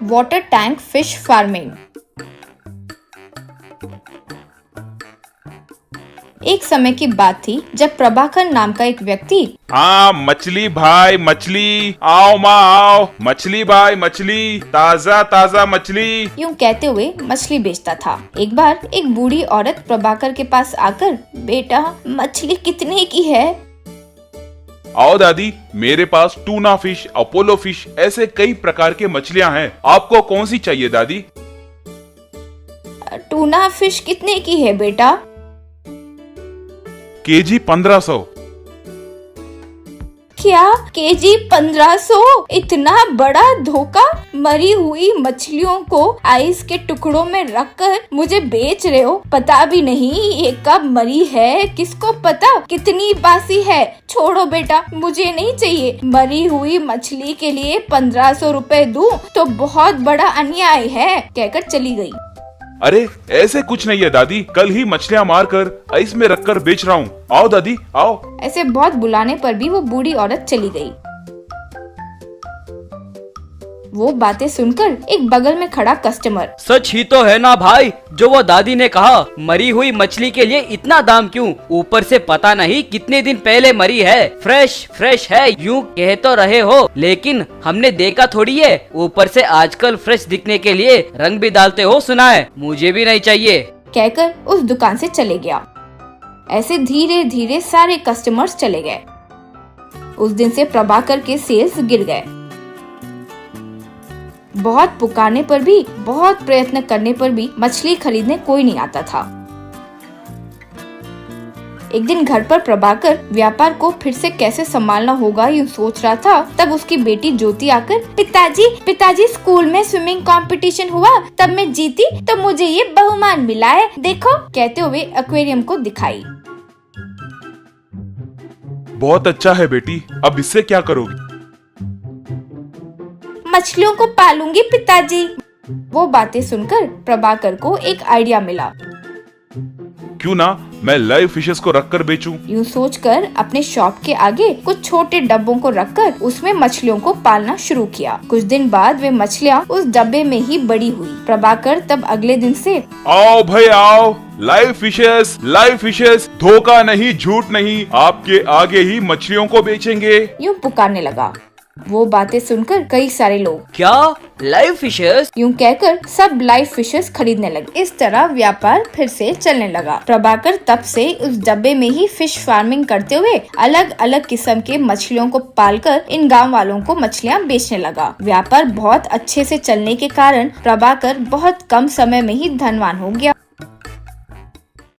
Water tank fish farming. एक समय की बात थी जब प्रभाकर नाम का एक व्यक्ति हाँ मछली भाई मछली, आओ माँ आओ, मछली भाई मछली, ताजा ताजा मछली, यूं कहते हुए मछली बेचता था। एक बार एक बूढ़ी औरत प्रभाकर के पास आकर, बेटा मछली कितने की है? आओ दादी, मेरे पास टूना फिश, अपोलो फिश, ऐसे कई प्रकार के मछलियाँ हैं। आपको कौन सी चाहिए दादी? टूना फिश कितने की है बेटा? केजी 1500। क्या केजी 1500? इतना बड़ा धोखा! मरी हुई मछलियों को आइस के टुकड़ों में रखकर मुझे बेच रहे हो। पता भी नहीं ये कब मरी है, किसको पता कितनी बासी है। छोड़ो बेटा, मुझे नहीं चाहिए। मरी हुई मछली के लिए 1500 रुपए दूं तो बहुत बड़ा अन्याय है, कहकर चली गई। अरे ऐसे कुछ नहीं है दादी, कल ही मछलियाँ मारकर आइस में रखकर बेच रहा हूँ। आओ दादी आओ। ऐसे बहुत बुलाने पर भी वो बूढ़ी औरत चली गई। वो बातें सुनकर एक बगल में खड़ा कस्टमर, सच ही तो है ना भाई जो वो दादी ने कहा, मरी हुई मछली के लिए इतना दाम क्यों? ऊपर से पता नहीं कितने दिन पहले मरी है, फ्रेश फ्रेश है यूं कह तो रहे हो, लेकिन हमने देखा थोड़ी है। ऊपर से आजकल फ्रेश दिखने के लिए रंग भी डालते हो सुना है, मुझे भी नहीं चाहिए, कहकर उस दुकान से चले गया। ऐसे धीरे धीरे सारे कस्टमर्स चले गए। उस दिन से प्रभाकर के सेल्स गिर गए। बहुत पुकारने पर भी, बहुत प्रयत्न करने पर भी मछली खरीदने कोई नहीं आता था। एक दिन घर पर प्रभाकर व्यापार को फिर से कैसे संभालना होगा यूं सोच रहा था, तब उसकी बेटी ज्योति आकर, पिताजी स्कूल में स्विमिंग कंपटीशन हुआ, तब मैं जीती तो मुझे ये बहुमान मिला है, देखो, कहते हुए एक्वेरियम को दिखाई। बहुत अच्छा है बेटी, अब इससे क्या करोगी? मछलियों को पालूंगी पिताजी। वो बातें सुनकर प्रभाकर को एक आइडिया मिला। क्यों ना मैं लाइव फिशेस को रखकर बेचूं? यूं सोचकर अपने शॉप के आगे कुछ छोटे डब्बों को रखकर उसमें मछलियों को पालना शुरू किया। कुछ दिन बाद वे मछलियां उस डब्बे में ही बड़ी हुई। प्रभाकर तब अगले दिन से, आओ भाई आओ, लाइव फिशेस, धोखा नहीं, झूठ नहीं, आपके आगे ही मछलियों को बेचेंगे, यूं पुकारने लगा। वो बातें सुनकर कई सारे लोग, क्या लाइव फिशेस? यूं कहकर सब लाइव फिशेस खरीदने लगे। इस तरह व्यापार फिर से चलने लगा। प्रभाकर तब से उस डब्बे में ही फिश फार्मिंग करते हुए अलग अलग किस्म के मछलियों को पालकर इन गांव वालों को मछलियां बेचने लगा। व्यापार बहुत अच्छे से चलने के कारण प्रभाकर बहुत कम समय में ही धनवान हो गया।